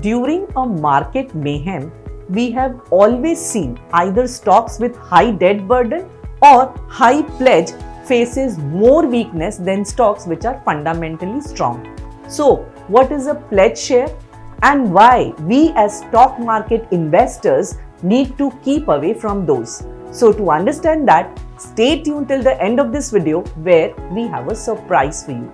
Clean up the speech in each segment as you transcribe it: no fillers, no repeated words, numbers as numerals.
During a market mayhem, we have always seen either stocks with high debt burden or high pledge faces more weakness than stocks which are fundamentally strong. So, what is a pledge share and why we as stock market investors need to keep away from those? So, to understand that, stay tuned till the end of this video where we have a surprise for you.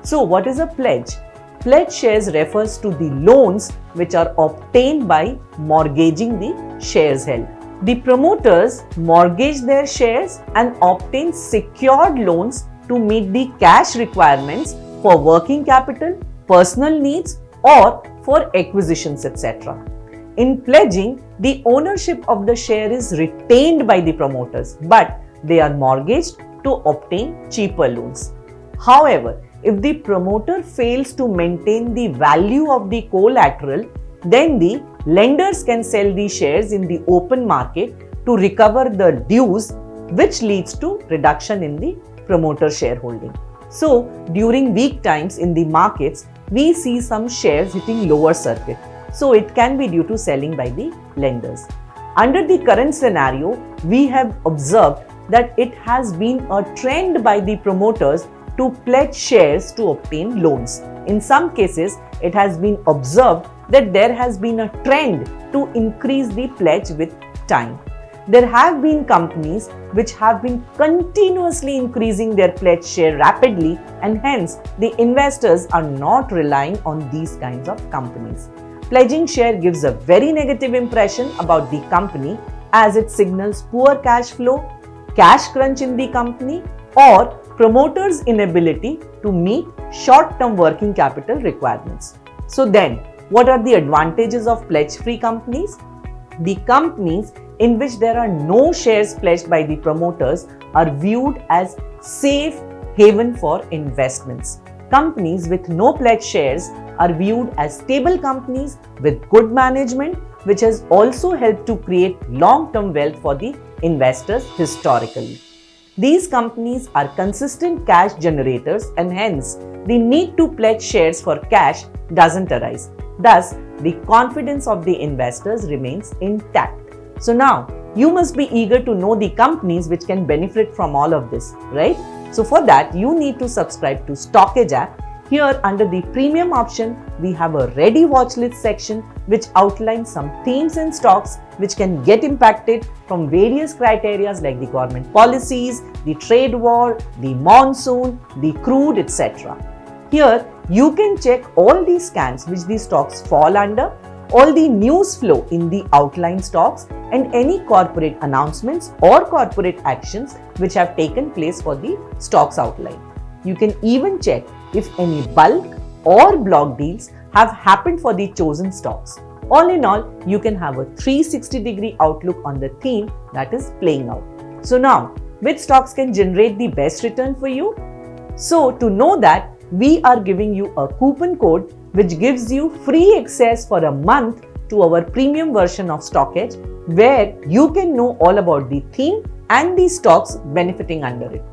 So, what is a pledge? Pledge shares refers to the loans which are obtained by mortgaging the shares held. The promoters mortgage their shares and obtain secured loans to meet the cash requirements for working capital, personal needs, or for acquisitions, etc. In pledging, the ownership of the share is retained by the promoters, but they are mortgaged to obtain cheaper loans. However, if the promoter fails to maintain the value of the collateral, then the lenders can sell the shares in the open market to recover the dues, which leads to reduction in the promoter shareholding. So, during weak times in the markets, we see some shares hitting lower circuit. So, it can be due to selling by the lenders. Under the current scenario, we have observed that it has been a trend by the promoters to pledge shares to obtain loans. In some cases, it has been observed that there has been a trend to increase the pledge with time. There have been companies which have been continuously increasing their pledge share rapidly, and hence the investors are not relying on these kinds of companies. Pledging share gives a very negative impression about the company as it signals poor cash flow, cash crunch in the company, or promoters' inability to meet short-term working capital requirements. So then, what are the advantages of pledge-free companies? The companies in which there are no shares pledged by the promoters are viewed as safe haven for investments. Companies with no pledged shares are viewed as stable companies with good management, which has also helped to create long-term wealth for the investors historically. These companies are consistent cash generators and hence the need to pledge shares for cash doesn't arise. Thus, the confidence of the investors remains intact. So now, you must be eager to know the companies which can benefit from all of this, right? So for that, you need to subscribe to Stockage app. Here under the premium option, we have a ready watch list section which outlines some themes and stocks which can get impacted from various criteria like the government policies, the trade war, the monsoon, the crude, etc. Here you can check all the scans which these stocks fall under, all the news flow in the outlined stocks, and any corporate announcements or corporate actions which have taken place for the stocks outlined. You can even check if any bulk or block deals have happened for the chosen stocks. All in all, you can have a 360-degree outlook on the theme that is playing out. So now, which stocks can generate the best return for you? So to know that, we are giving you a coupon code which gives you free access for a month to our premium version of Stockage, where you can know all about the theme and the stocks benefiting under it.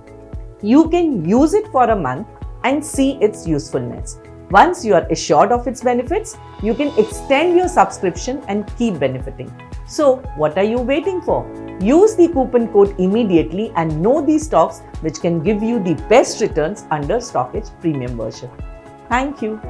You can use it for a month and see its usefulness. Once you are assured of its benefits, you can extend your subscription and keep benefiting. So, what are you waiting for? Use the coupon code immediately and know the stocks which can give you the best returns under Stockage Premium version. Thank you.